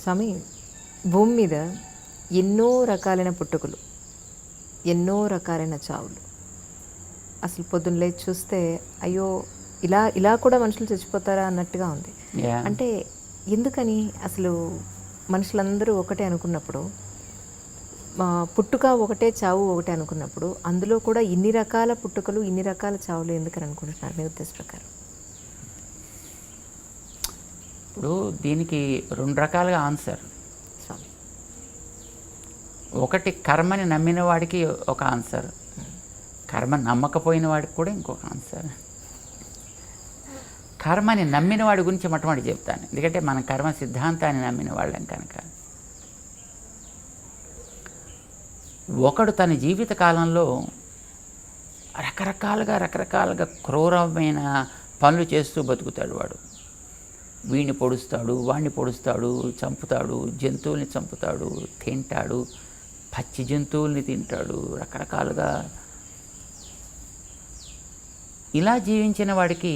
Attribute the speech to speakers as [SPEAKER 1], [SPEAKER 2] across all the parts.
[SPEAKER 1] స్వామి, భూమి మీద ఎన్నో రకాలైన పుట్టుకలు, ఎన్నో రకాలైన చావులు. అసలు పొద్దున్న లేచి చూస్తే అయ్యో ఇలా ఇలా కూడా మనుషులు చచ్చిపోతారా అన్నట్టుగా ఉంది. అంటే ఎందుకని అసలు మనుషులందరూ ఒకటే అనుకున్నప్పుడు, పుట్టుక ఒకటే చావు ఒకటే అనుకున్నప్పుడు, అందులో కూడా ఇన్ని రకాల పుట్టుకలు ఇన్ని రకాల చావులు ఎందుకని అనుకుంటున్నారు మీ ఉద్దేశ ప్రకారం?
[SPEAKER 2] ఇప్పుడు దీనికి 2 రకాలుగా ఆన్సర్.
[SPEAKER 1] స్వామి,
[SPEAKER 2] ఒకటి కర్మని నమ్మిన వాడికి ఒక ఆన్సర్, కర్మ నమ్మకపోయిన వాడికి కూడా ఇంకొక ఆన్సర్. కర్మని నమ్మిన వాడి గురించి మొట్టమొదటి చెప్తాను, ఎందుకంటే మన కర్మ సిద్ధాంతాన్ని నమ్మిన వాళ్ళం కనుక. ఒకడు తన జీవిత కాలంలో రకరకాలుగా క్రూరమైన పనులు చేస్తూ బతుకుతాడు. వాడు వీడిని పొడుస్తాడు, వాడిని పొడుస్తాడు, చంపుతాడు, జంతువుల్ని చంపుతాడు, తింటాడు, పచ్చి జంతువుల్ని తింటాడు, రకరకాలుగా. ఇలా జీవించిన వాడికి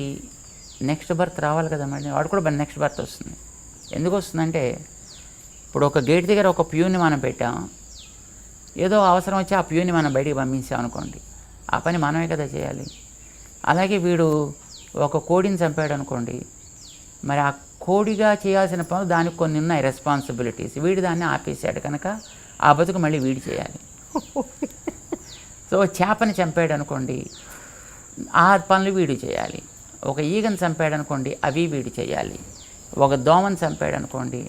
[SPEAKER 2] నెక్స్ట్ బర్త్ రావాలి కదా, మళ్ళీ వాడు కూడా నెక్స్ట్ బర్త్ వస్తుంది. ఎందుకు వస్తుందంటే, ఇప్పుడు ఒక గేట్ దగ్గర ఒక ప్యూని మనం పెట్టాం, ఏదో అవసరం వచ్చి ఆ ప్యూని మనం బయటికి పంపించాం అనుకోండి, ఆ పని మనమే కదా చేయాలి. అలాగే వీడు ఒక కోడిని చంపాడు అనుకోండి, మరి ఆ కోడిగా చేయాల్సిన పనులు దానికి కొన్ని ఉన్నాయి రెస్పాన్సిబిలిటీస్, వీడు దాన్ని ఆపేసాడు కనుక ఆ బతుకు మళ్ళీ వీడు చేయాలి. సో చేపని చంపాడు అనుకోండి, ఆ పనులు వీడు చేయాలి. ఒక ఈగను చంపాడు అనుకోండి, అవి వీడు చేయాలి. ఒక దోమని చంపాడు అనుకోండి,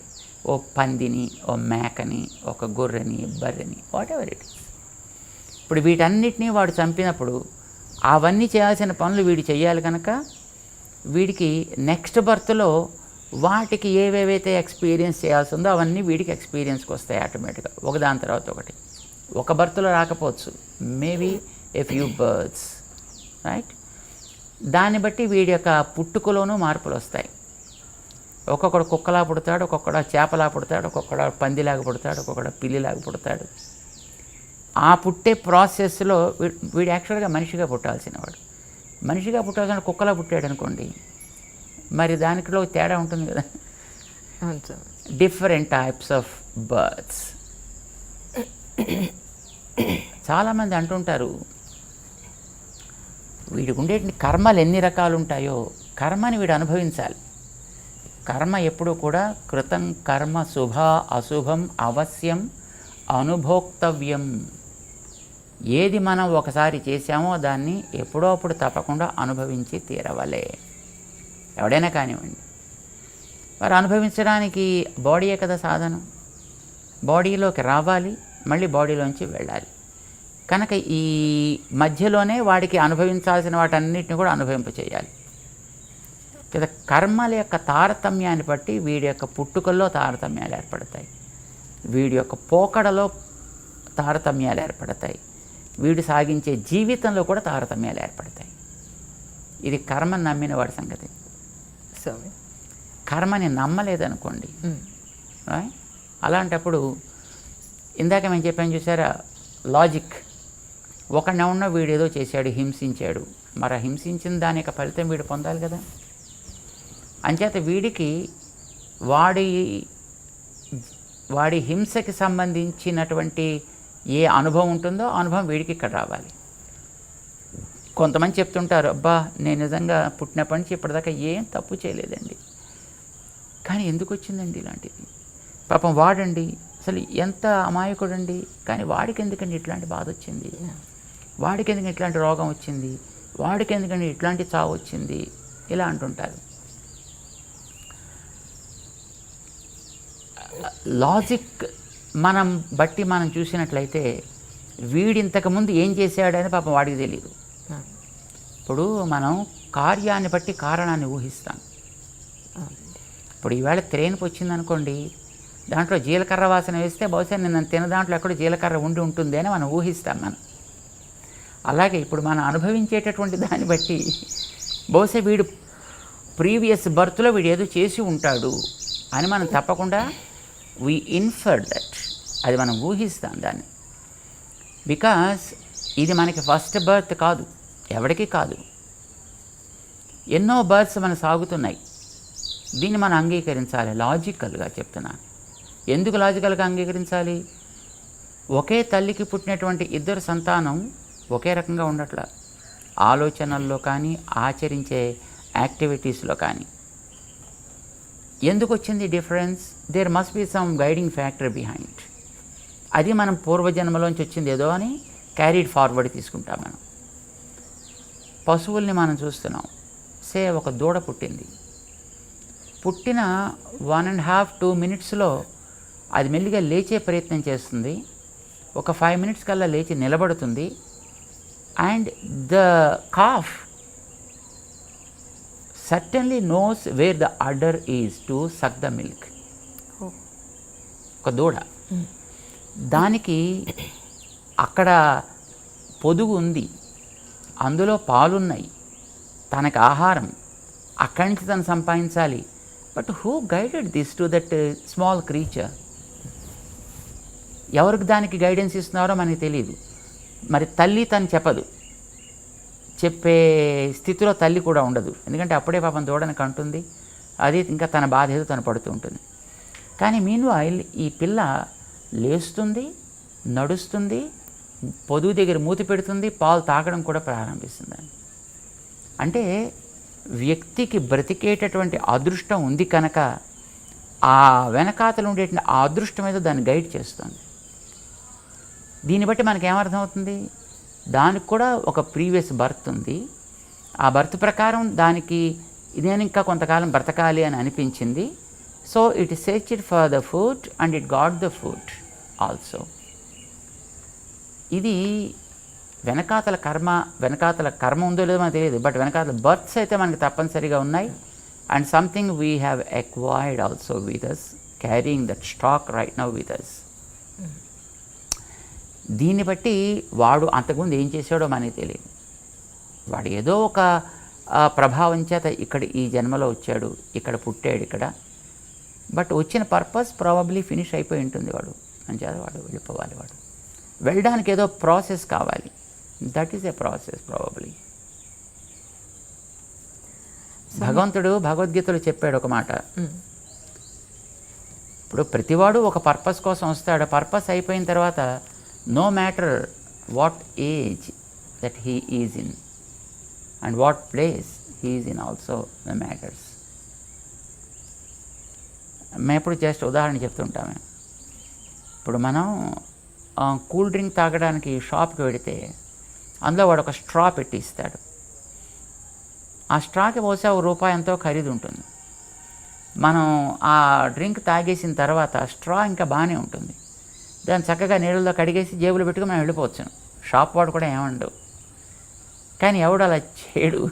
[SPEAKER 2] ఓ పందిని, ఓ మేకని, ఒక గొర్రెని, బర్రెని, వాట్ ఎవర్ ఇట్ ఈస్. ఇప్పుడు వీటన్నిటినీ వాడు చంపినప్పుడు అవన్నీ చేయాల్సిన పనులు వీడు చేయాలి కనుక వీడికి నెక్స్ట్ బర్త్లో వాటికి ఏవేవైతే ఎక్స్పీరియన్స్ చేయాల్సి ఉందో అవన్నీ వీడికి ఎక్స్పీరియన్స్కి వస్తాయి ఆటోమేటిక్గా, ఒకదాని తర్వాత ఒకటి. ఒక బర్త్లో రాకపోవచ్చు, maybe a few births, right. దాన్ని బట్టి వీడి యొక్క పుట్టుకలోనూ మార్పులు వస్తాయి. ఒక్కొక్కడు కుక్కలా పుడతాడు, ఒక్కొక్కడు చేపలా పుడతాడు, ఒక్కొక్కడు పందిలాగా పుడతాడు, ఒక్కొక్కడు పిల్లిలాగా పుడతాడు. ఆ పుట్టే ప్రాసెస్లో వీడు యాక్చువల్గా మనిషిగా పుట్టాల్సిన వాడు. మనిషిగా పుట్టాల్సిన కుక్కలా పుట్టాడు అనుకోండి, మరి దానిలో తేడా ఉంటుంది కదా. Different types of births. చాలామంది అంటుంటారు, వీడికి ఉండే కర్మలు ఎన్ని రకాలు ఉంటాయో కర్మని వీడు అనుభవించాలి. కర్మ ఎప్పుడూ కూడా కృతం కర్మ శుభ అశుభం అవశ్యం అనుభోక్తవ్యం. ఏది మనం ఒకసారి చేశామో దాన్ని ఎప్పుడో అప్పుడు తప్పకుండా అనుభవించి తీరవలే, ఎవడైనా కానివ్వండి. వారు అనుభవించడానికి బాడీయే కదా సాధనం. బాడీలోకి రావాలి, మళ్ళీ బాడీలోంచి వెళ్ళాలి. కనుక ఈ మధ్యలోనే వాడికి అనుభవించాల్సిన వాటన్నిటిని కూడా అనుభవింప చేయాలి కదా. కర్మల యొక్క తారతమ్యాన్ని బట్టి వీడి యొక్క పుట్టుకల్లో తారతమ్యాలు ఏర్పడతాయి, వీడి యొక్క పోకడలో తారతమ్యాలు ఏర్పడతాయి, వీడు సాగించే జీవితంలో కూడా తారతమ్యాలు ఏర్పడతాయి. ఇది కర్మని నమ్మిన వాడి సంగతి. కర్మని నమ్మలేదనుకోండి, అలాంటప్పుడు ఇందాక మేము చెప్పాను చూసారా, లాజిక్. ఒకడిని ఉన్న వీడు ఏదో చేశాడు, హింసించాడు, మరి హింసించిన దాని యొక్క ఫలితం వీడు పొందాలి కదా. అంచేత వీడికి వాడి హింసకి సంబంధించినటువంటి ఏ అనుభవం ఉంటుందో ఆ అనుభవం వీడికి ఇక్కడ రావాలి. కొంతమంది చెప్తుంటారు, అబ్బా నేను నిజంగా పుట్టినప్పటి నుంచి ఇప్పటిదాకా ఏం తప్పు చేయలేదండి, కానీ ఎందుకు వచ్చిందండి ఇలాంటిది. పాపం వాడండి అసలు ఎంత అమాయకుడండి, కానీ వాడికి ఎందుకండి ఇట్లాంటి బాధ వచ్చింది, వాడికి ఎందుకంటే ఇట్లాంటి రోగం వచ్చింది, వాడికి ఎందుకంటే ఇట్లాంటి చావు వచ్చింది, ఇలా అంటుంటారు. లాజిక్ మనం బట్టి మనం చూసినట్లయితే వీడు ఇంతకుముందు ఏం చేశాడని పాపం వాడికి తెలియదు. ఇప్పుడు మనం కార్యాన్ని బట్టి కారణాన్ని ఊహిస్తాం. ఇప్పుడు ఈవేళ త్రేన్పు వచ్చిందనుకోండి, దాంట్లో జీలకర్ర వాసన వేస్తే బహుశా నేను తిన దాంట్లో ఎక్కడో జీలకర్ర ఉండి ఉంటుంది అని మనం ఊహిస్తాం మనం. అలాగే ఇప్పుడు మనం అనుభవించేటటువంటి దాన్ని బట్టి బహుశా వీడు ప్రీవియస్ బర్త్లో వీడు ఏదో చేసి ఉంటాడు అని మనం తప్పకుండా వీ ఇన్ఫర్ దట్, అది మనం ఊహిస్తాం దాన్ని. బికాస్ ఇది మనకి ఫస్ట్ బర్త్ కాదు, ఎవరికీ కాదు. ఎన్నో బర్త్స్ మన సాగుతున్నాయి. దీన్ని మనం అంగీకరించాలి. లాజికల్గా చెప్తున్నా. ఎందుకు లాజికల్గా అంగీకరించాలి? ఒకే తల్లికి పుట్టినటువంటి ఇద్దరు సంతానం ఒకే రకంగా ఉండట్ల, ఆలోచనల్లో కానీ ఆచరించే యాక్టివిటీస్లో కానీ. ఎందుకు వచ్చింది difference? There must be some guiding factor behind. అది మనం పూర్వజన్మలోంచి వచ్చింది ఏదో అని క్యారీడ్ ఫార్వర్డ్ తీసుకుంటాం మనం. పశువుల్ని మనం చూస్తున్నాం. సే ఒక దూడ పుట్టింది. పుట్టిన 1.5-2 మినిట్స్లో అది మెల్లిగా లేచే ప్రయత్నం చేస్తుంది. ఒక 5 మినిట్స్ కల్లా లేచి నిలబడుతుంది. And the calf certainly knows where the udder is to suck the milk. ఒక దూడ, దానికి అక్కడ పొదుగు ఉంది, అందులో పాలున్నాయి, తనకు ఆహారం అక్కడి నుంచి తను సంపాదించాలి. But who guided this to that small creature? ఎవరికి దానికి గైడెన్స్ ఇస్తున్నారో మనకి తెలియదు. మరి తల్లి తను చెప్పదు, చెప్పే స్థితిలో తల్లి కూడా ఉండదు. ఎందుకంటే అప్పుడే పాపం దూడని కంటుంది, అది ఇంకా తన బాధ ఏదో తను పడుతూ ఉంటుంది. కానీ మీన్వైల్ ఈ పిల్ల లేస్తుంది, నడుస్తుంది, పొదుగు దగ్గర మూతి పెడుతుంది, పాలు తాగడం కూడా ప్రారంభిస్తుంది. అంటే వ్యక్తికి బ్రతికేటటువంటి అదృష్టం ఉంది కనుక ఆ వెనకాతలు ఉండేటువంటి ఆ అదృష్టం ఏదో దాన్ని గైడ్ చేస్తుంది. దీన్ని బట్టి మనకి ఏమర్థమవుతుంది? దానికి కూడా ఒక ప్రీవియస్ బర్త్ ఉంది. ఆ బర్త్ ప్రకారం దానికి నేను ఇంకా కొంతకాలం బ్రతకాలి అని అనిపించింది. So it searched for the food and it got the food also. ఇది వెనకాతల కర్మ ఉందో లేదో మనకు తెలియదు, బట్ వెనకాతల బర్త్స్ అయితే మనకి తప్పనిసరిగా ఉన్నాయి. And something we have acquired also with us, carrying that stock right now with us. దీన్ని బట్టి వాడు అంతకుముందు ఏం చేశాడో మనకి తెలియదు. వాడు ఏదో ఒక ప్రభావం చేత ఇక్కడ ఈ జన్మలో వచ్చాడు, ఇక్కడ పుట్టాడు ఇక్కడ. బట్ వచ్చిన పర్పస్ ప్రాబబ్లీ ఫినిష్ అయిపోయి ఉంటుంది. వాడు అంచేత వాడు వెళ్ళిపోవాలి. వాడు వెళ్ళడానికి ఏదో ప్రాసెస్ కావాలి. That is a process probably. భగవంతుడు భగవద్గీతలో చెప్పాడు ఒక మాట. ఇప్పుడు ప్రతివాడు ఒక పర్పస్ కోసం వస్తాడు. పర్పస్ అయిపోయిన తర్వాత no matter what age that he is in and what place he is in also the matters. మేము ఎప్పుడు జస్ట్ ఉదాహరణ చెప్తుంటాము. ఇప్పుడు మనం కూల్ డ్రింక్ తాగడానికి షాప్కి వెడితే అందులో వాడు ఒక స్ట్రా పెట్టి ఇస్తాడు. ఆ స్ట్రాకి బహుశా ₹1 ఎంతో ఖరీదు ఉంటుంది. మనం ఆ డ్రింక్ తాగేసిన తర్వాత స్ట్రా ఇంకా బాగానే ఉంటుంది. దాన్ని చక్కగా నీళ్ళలో కడిగేసి జేబులో పెట్టుకుని మనం వెళ్ళిపోవచ్చును. షాప్ వాడు కూడా ఏమండవు. కానీ ఎవడు అలా చేయడు,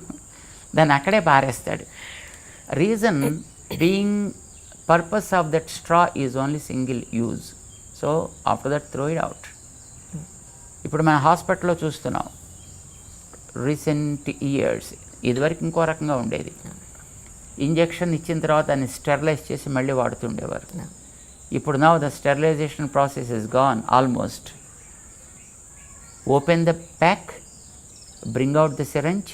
[SPEAKER 2] దాన్ని అక్కడే పారేస్తాడు. Reason being purpose of that straw is only single use. So after that throw it out. ఇప్పుడు మన హాస్పిటల్లో చూస్తున్నాం రీసెంట్ ఇయర్స్. ఇదివరకు ఇంకో రకంగా ఉండేది. ఇంజెక్షన్ ఇచ్చిన తర్వాత దాన్ని స్టెరిలైజ్ చేసి మళ్ళీ వాడుతుండేవారు. ఇప్పుడు now the sterilisation process is gone almost. Open the pack, bring out the syringe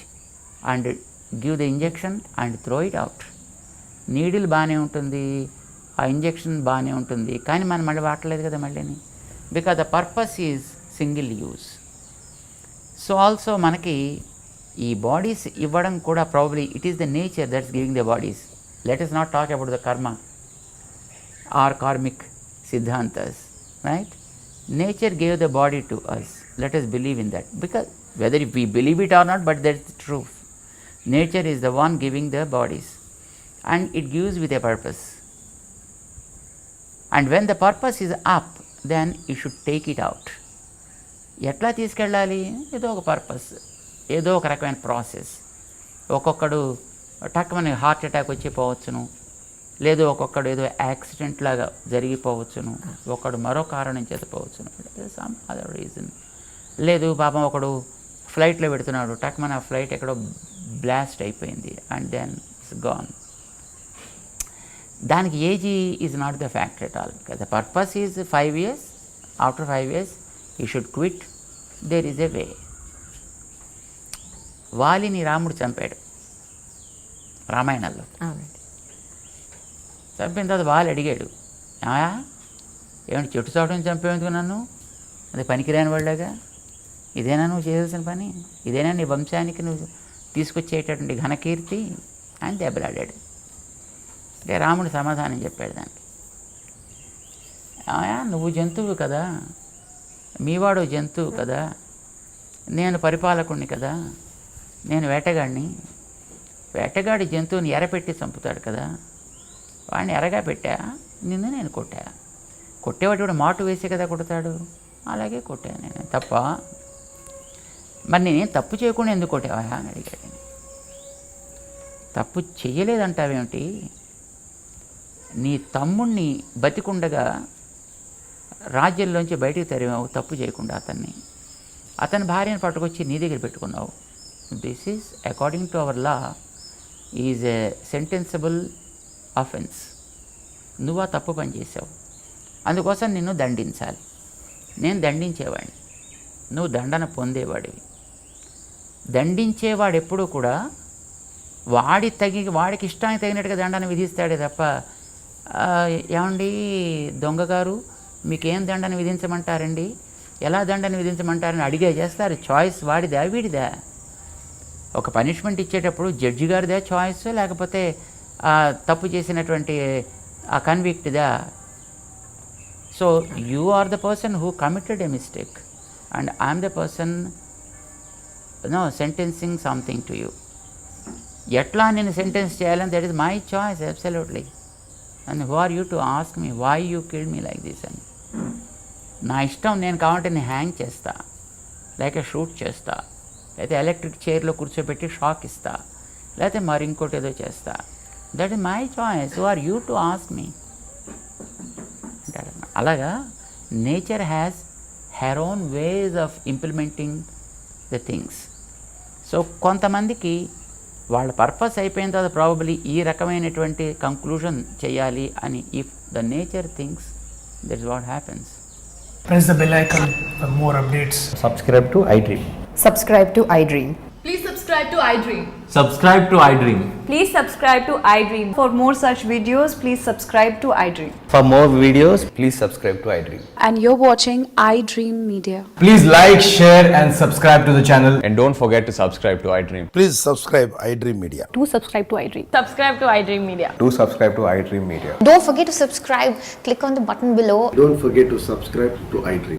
[SPEAKER 2] and give the injection and throw it out. Needle బాగానే ఉంటుంది, ఆ ఇంజెక్షన్ బాగానే ఉంటుంది, కానీ మనం మళ్ళీ వాడలేదు కదా మళ్ళీని. Because the purpose is single use. So also మనకి ఈ బాడీస్ ఇవ్వడం కూడా probably it is the nature that's giving the bodies. Let us not talk about the karma or karmic siddhantas, right? Nature gave the body to us. Let us believe in that, because whether if we believe it or not, but that's the truth. Nature is the one giving the bodies and it gives with a purpose. And when the purpose is up, then you should take it out. ఎట్లా తీసుకెళ్ళాలి? ఏదో ఒక purpose, ఏదో ఒక రకమైన process. ఒక్కొక్కడు టక్కుమని heart attack వచ్చి పోవచ్చును, లేదు ఒక్కొక్కడు ఏదో యాక్సిడెంట్ లాగా జరిగిపోవచ్చును, ఒకడు మరో కారణం చేత పోవచ్చును, సమ్ అదర్ రీజన్. లేదు పాపం ఒకడు ఫ్లైట్లో పెడుతున్నాడు, టక్కుమని ఆ ఫ్లైట్ ఎక్కడో బ్లాస్ట్ అయిపోయింది అండ్ దెన్ ఇట్స్ గాన్. దానికి age is not the factor at all. The purpose is 5 years. After 5 years you should quit. There is a way. వాలిని రాముడు చంపాడు రామాయణంలో.
[SPEAKER 1] అవునండి.
[SPEAKER 2] చంపిన తర్వాత వాలి అడిగాడు, ఏమంటే చెట్టు చాటుని చంపేందుకు నన్ను, అది పనికిరాని వాళ్ళగా, ఇదేనా నువ్వు చేయాల్సిన పని, ఇదేనా నీ వంశానికి నువ్వు తీసుకొచ్చేటటువంటి ఘనకీర్తి అని దెబ్బలాడాడు. అంటే రాముడు సమాధానం చెప్పాడు దానికి, నువ్వు జంతువు కదా, మీవాడు జంతువు కదా, నేను పరిపాలకుణ్ణి కదా, నేను వేటగాడిని. వేటగాడి జంతువుని ఎరపెట్టి చంపుతాడు కదా, వాడిని ఎరగా పెట్టా, నిన్ను నేను కొట్టా. కొట్టేవాడు కూడా మాటు వేసే కదా కొడతాడు, అలాగే కొట్టాను నేను. తప్ప మరి నేనేం తప్పు చేయకుండా ఎందుకు కొట్టావా అని అడిగాడు. తప్పు చెయ్యలేదంటావేమిటి, నీ తమ్ముణ్ణి బతికుండగా రాజ్యంలోంచి బయటికి తరిమావు తప్పు చేయకుండా అతని భార్యను పట్టుకొచ్చి నీ దగ్గర పెట్టుకున్నావు. This is according to our law is a sentenceable offence. నువ్వు ఆ తప్పు పని చేసావు, అందుకోసం నిన్ను దండించాలి. నేను దండించేవాడిని, నువ్వు దండన పొందేవాడివి. దండించేవాడు ఎప్పుడూ కూడా వాడికి ఇష్టానికి తగినట్టుగా దండన విధిస్తాడే తప్ప, ఏమండి దొంగగారు మీకేం దండన విధించమంటారండి, ఎలా దండన విధించమంటారని అడిగే చేస్తారు. చాయిస్ వాడిదా వీడిదా? ఒక పనిష్మెంట్ ఇచ్చేటప్పుడు జడ్జి గారిదా చాయిస్, లేకపోతే తప్పు చేసినటువంటి ఆ కన్విక్ట్దా? So you are the person who committed a mistake and I'm the person sentencing something to you. ఎట్లా నేను సెంటెన్స్ చేయాలని that is my choice absolutely. And who are you to ask me why you killed me like this అని. నా ఇష్టం, నేను కావాలంటే నేను hang చేస్తా, లేక షూట్ చేస్తా, లేకపోతే ఎలక్ట్రిక్ చైర్లో కూర్చోబెట్టి షాక్ ఇస్తా, లేకపోతే మరి ఇంకోటి ఏదో చేస్తా. That is my choice, who are you to ask me అంటాడు. అలాగా nature has her own ways of implementing the things. So కొంతమందికి వాళ్ళ పర్పస్ అయిపోయిన తర్వాత ప్రాబబ్లీ ఈ రకమైనటువంటి కంక్లూజన్ చేయాలి అని, if the nature things, that is what happens.
[SPEAKER 3] Press the bell icon for more updates.
[SPEAKER 4] Subscribe to iDream.
[SPEAKER 5] Subscribe to iDream.
[SPEAKER 6] Please subscribe to iDream.
[SPEAKER 4] Subscribe to iDream.
[SPEAKER 5] Please subscribe to iDream. For more such videos, please subscribe to iDream.
[SPEAKER 4] For more videos, please subscribe to iDream.
[SPEAKER 7] And you're watching iDream Media.
[SPEAKER 8] Please like, share and subscribe to the channel.
[SPEAKER 4] And don't forget to subscribe to iDream.
[SPEAKER 9] Please subscribe iDream Media.
[SPEAKER 7] Do subscribe to iDream.
[SPEAKER 6] Subscribe to iDream Media.
[SPEAKER 4] Do subscribe to iDream Media.
[SPEAKER 10] Don't forget to subscribe. Click on the button below.
[SPEAKER 9] Don't forget to subscribe to iDream.